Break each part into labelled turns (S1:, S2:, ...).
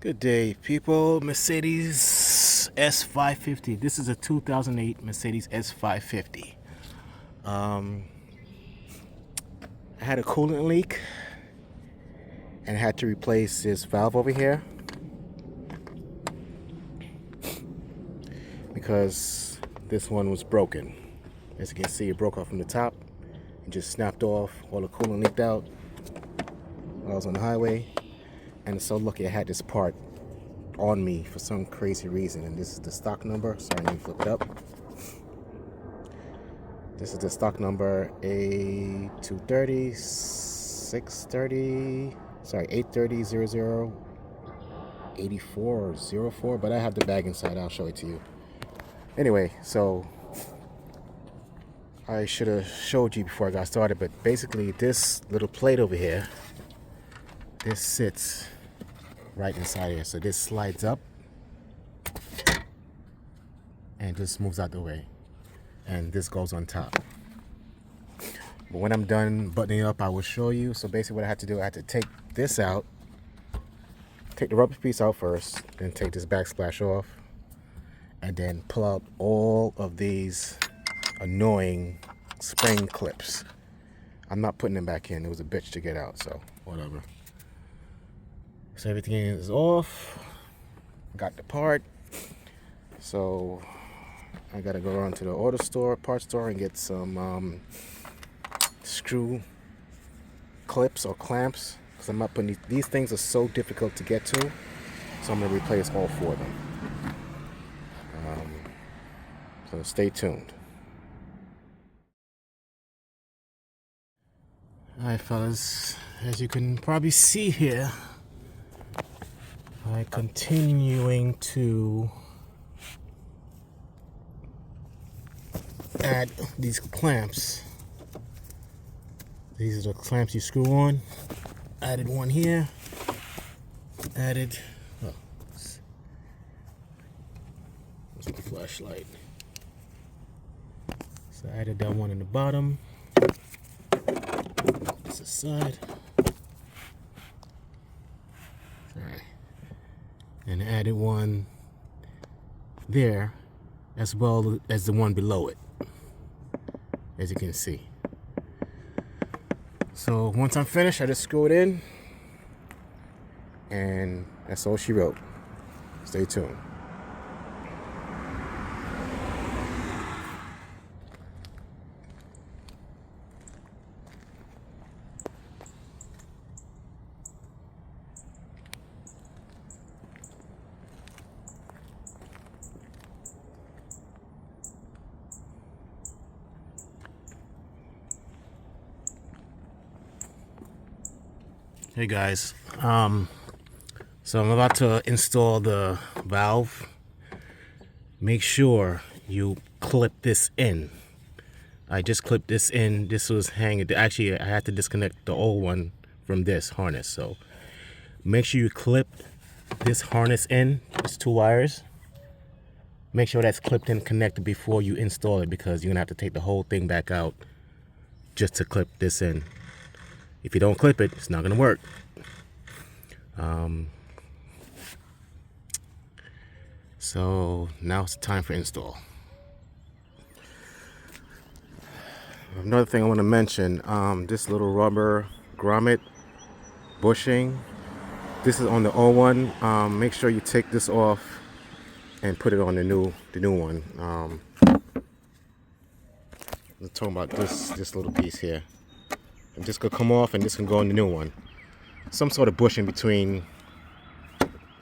S1: Good day, people. Mercedes S550. This is a 2008 Mercedes S550. I had a coolant leak and I had to replace this valve over here because this one was broken. As you can see, it broke off from the top and just snapped off. All the coolant leaked out while I was on the highway. And I'm so lucky I had this part on me for some crazy reason. And this is the stock number. Sorry, let me flip it up. This is the stock number A230 630. Sorry, 830 84 04. But I have the bag inside. I'll show it to you. Anyway, so I should have showed you before I got started. But basically, this little plate over here, this sits right inside here. So this slides up and just moves out the way, and this goes on top. But when I'm done buttoning up, I will show you. So basically what I had to do, I had to take this out, take the rubber piece out first, then take this backsplash off, and then pull out all of these annoying spring clips. I'm not putting them back in. It was a bitch to get out, so whatever. So everything is off. Got the part. So I gotta go around to the auto store, parts store, and get some screw clips or clamps. Because I'm not putting these things are so difficult to get to. So I'm gonna replace all four of them. So stay tuned. Alright, fellas, as you can probably see here, I'm continuing to add these clamps. These are the clamps you screw on. Added one here. Added, oh, that's my flashlight. So I added that one in the bottom. This aside. Alright. And added one there as well as the one below it, as you can see. So once I'm finished, I just screw it in, and that's all she wrote. Stay tuned. Hey guys, so I'm about to install the valve. Make sure you clip this in. I just clipped this in. This was hanging. Actually, I had to disconnect the old one from this harness. So make sure you clip this harness in. It's 2 wires. Make sure that's clipped and connected before you install it, because you're gonna have to take the whole thing back out just to clip this in. If you don't clip it, it's not going to work. So now it's time for install. Another thing I want to mention, this little rubber grommet bushing, this is on the old one. Make sure you take this off and put it on the new one. We're talking about this little piece here. And this could come off and this can go on the new one. Some sort of bushing between,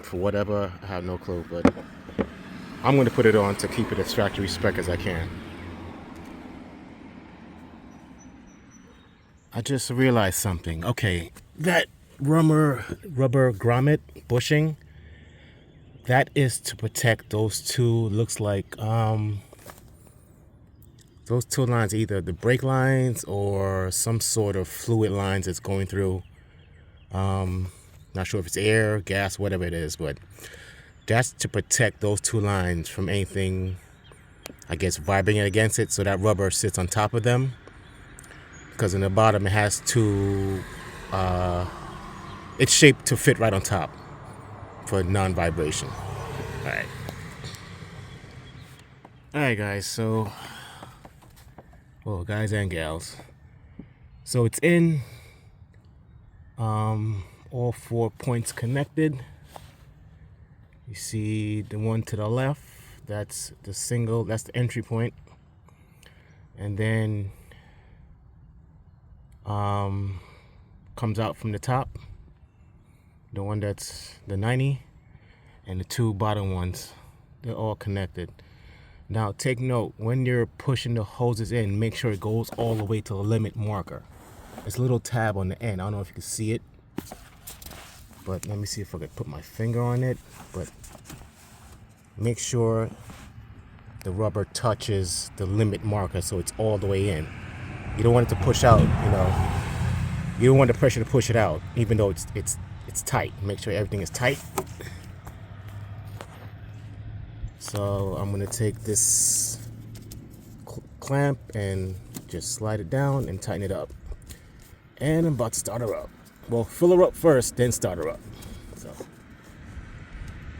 S1: for whatever, I have no clue, but I'm going to put it on to keep it as factory spec as I can. I just realized something. Okay, that rubber grommet bushing, that is to protect those two, looks like, those two lines, either the brake lines or some sort of fluid lines it's going through. Not sure if it's air, gas, whatever it is, but that's to protect those two lines from anything, I guess, vibrating against it, so that rubber sits on top of them. Because in the bottom it has to, it's shaped to fit right on top. for non-vibration. All right guys, so well, guys and gals, so it's in, all 4 points connected. You see the one to the left, that's the entry point, and then comes out from the top, the one that's the 90, and the 2 bottom ones, they're all connected. Now take note, when you're pushing the hoses in, make sure it goes all the way to the limit marker. There's a little tab on the end. I don't know if you can see it, but let me see if I can put my finger on it. But make sure the rubber touches the limit marker so it's all the way in. You don't want it to push out, you know. You don't want the pressure to push it out, even though it's tight. Make sure everything is tight. So I'm gonna take this clamp and just slide it down and tighten it up. And I'm about to start her up. Well, fill her up first, then start her up. So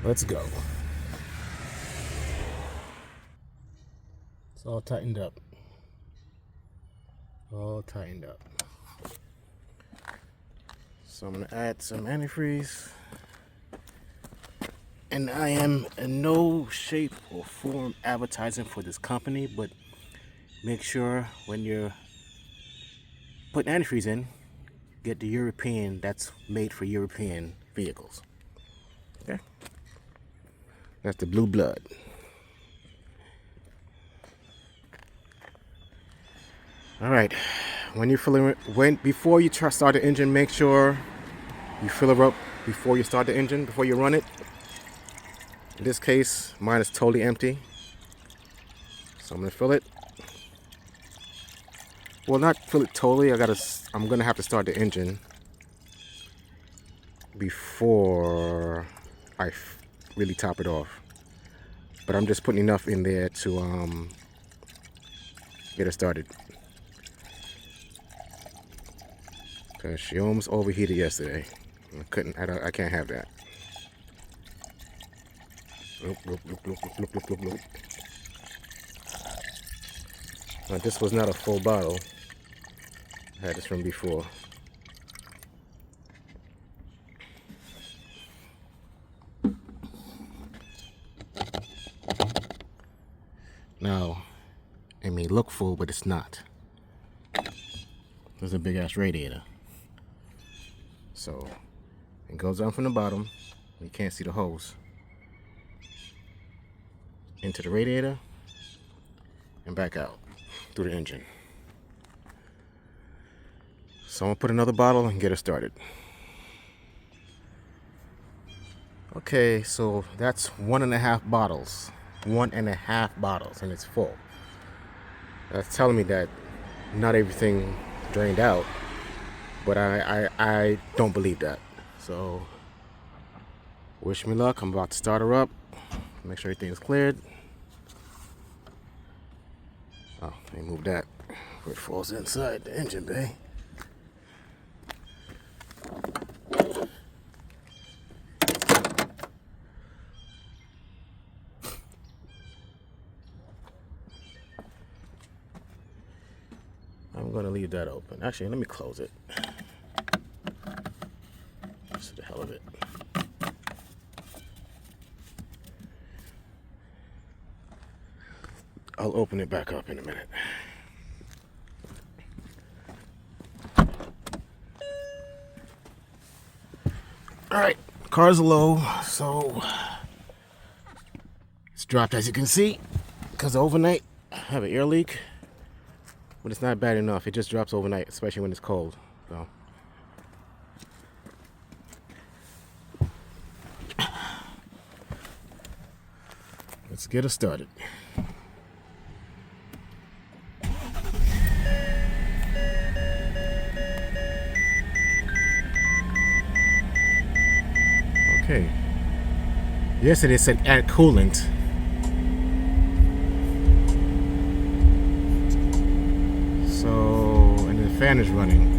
S1: let's go. It's all tightened up. All tightened up. So I'm gonna add some antifreeze. And I am in no shape or form advertising for this company, but make sure when you're putting antifreeze in, get the European, that's made for European vehicles. Okay? That's the blue blood. All right, when you're filling it, before you start the engine, make sure you fill it up before you start the engine, before you run it. In this case, mine is totally empty. So I'm gonna fill it. Well, not fill it totally. I'm gonna have to start the engine before I really top it off. But I'm just putting enough in there to get it started. Cause she almost overheated yesterday. I can't have that. Look. Now, this was not a full bottle. I had this from before. Now, it may look full, but it's not. There's a big ass radiator. So, it goes down from the bottom. You can't see the hose. Into the radiator and back out through the engine. So I'm gonna put another bottle and get it started. Okay, so that's 1.5 bottles. 1.5 bottles, and it's full. That's telling me that not everything drained out, but I don't believe that. So wish me luck. I'm about to start her up. Make sure everything is cleared. Oh, let me move that before it falls inside the engine bay. I'm gonna leave that open. Actually, let me close it. Just for the hell of it. I'll open it back up in a minute. All right, car's low, so it's dropped as you can see, because overnight I have an air leak, but it's not bad enough. It just drops overnight, especially when it's cold. So let's get it started. Okay. Yesterday it said add coolant. So, and the fan is running.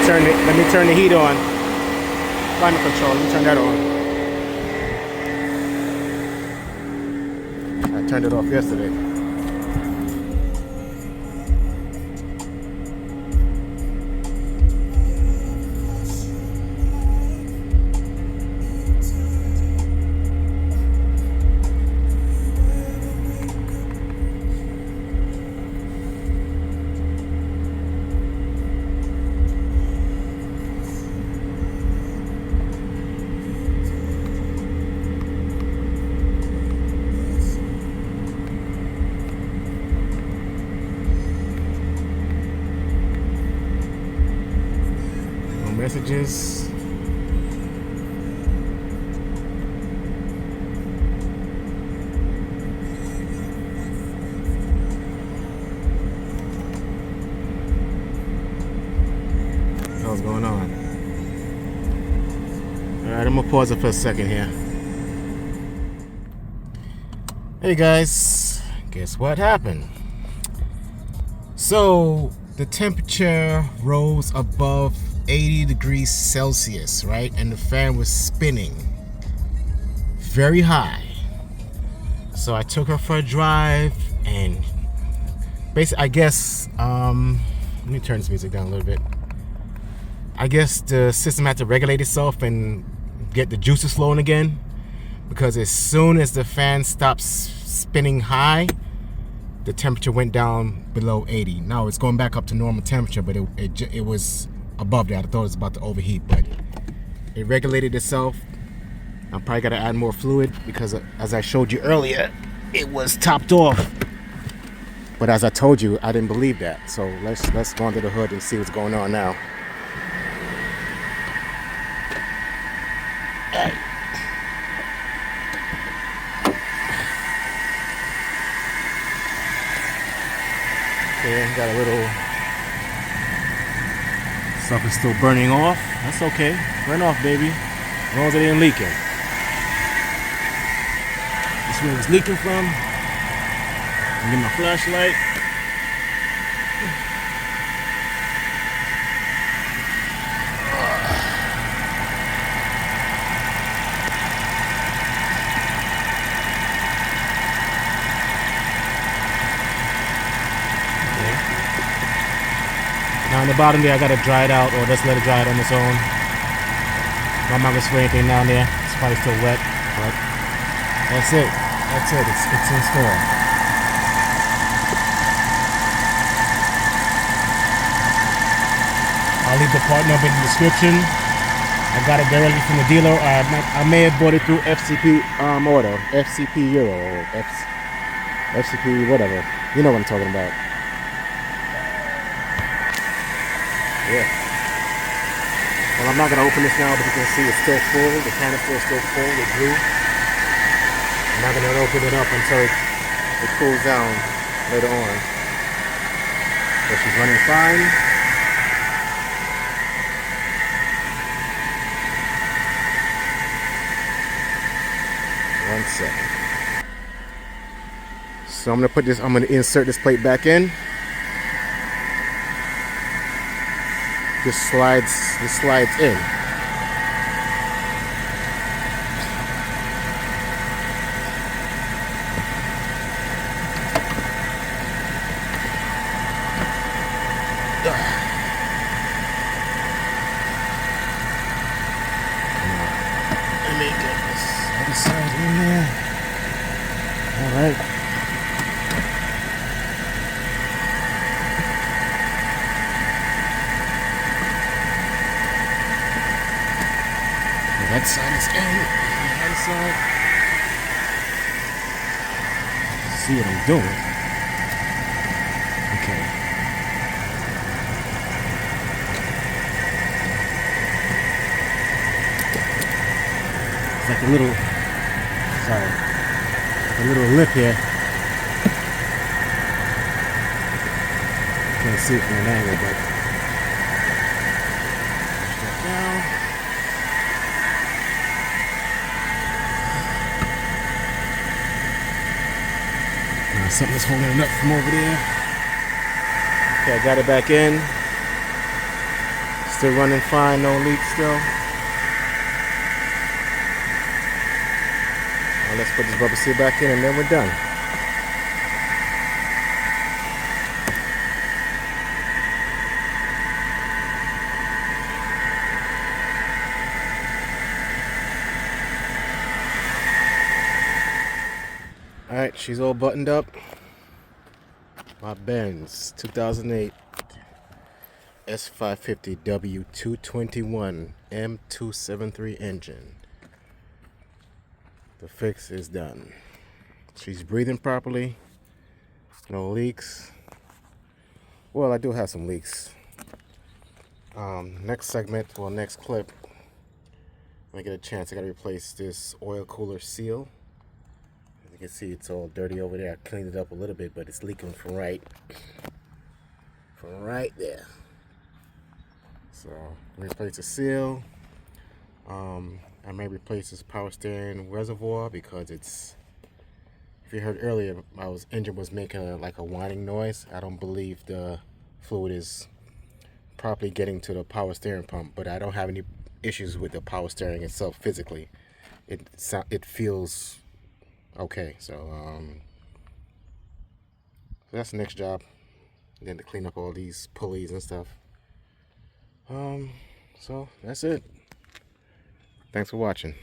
S1: Let me turn the heat on. Climate control. Let me turn that on. I turned it off yesterday. Messages. What's going on? Alright, I'm gonna pause it for a second here. Hey guys, guess what happened? So the temperature rose above 80 degrees Celsius, right? And the fan was spinning very high. So I took her for a drive and basically, I guess, let me turn this music down a little bit. I guess the system had to regulate itself and get the juices flowing again, because as soon as the fan stops spinning high, the temperature went down below 80. Now it's going back up to normal temperature, but it was above that. I thought it was about to overheat, but it regulated itself. I'm probably gonna add more fluid because, as I showed you earlier, it was topped off. But as I told you, I didn't believe that. So let's go under the hood and see what's going on now. Hey. Okay, got a little stuff is still burning off. That's okay. Burn off, baby. As long as it ain't leaking. This is where it's leaking from. Get my flashlight. Now on the bottom there, I gotta dry it out, or just let it dry it on its own. I'm not gonna spray anything down there. It's probably still wet, but that's it. That's it. It's installed. I'll leave the part number in the description. I got it directly from the dealer. I may have bought it through FCP order, FCP Euro, or FCP whatever. You know what I'm talking about. Yeah. Well, I'm not going to open this now, but you can see it's still full. The canister is still full with glue. I'm not going to open it up until it cools down later on. But she's running fine. One second. So I'm going to insert this plate back in. This slides in. Let me get this other side in there. All right. That side is in. The other side. See what I'm doing. Okay. It's like a little, a little lip here. Can't see it from an angle, but push that down. Something's holding it up from over there. Okay, I got it back in. Still running fine, no leaks still. Now let's put this rubber seal back in and then we're done. Alright, she's all buttoned up. My Benz 2008 S550 W221 M273 engine. The fix is done. She's breathing properly. No leaks. Well, I do have some leaks. Next segment, well, next clip, when I get a chance, I gotta replace this oil cooler seal. As you can see, it's all dirty over there. I cleaned it up a little bit, but it's leaking from right there. So replace the seal. I may replace this power steering reservoir because it's, if you heard earlier, my engine was making like a whining noise. I don't believe the fluid is properly getting to the power steering pump, but I don't have any issues with the power steering itself physically. It feels okay. So that's the next job. And then to clean up all these pulleys and stuff. So that's it. Thanks for watching.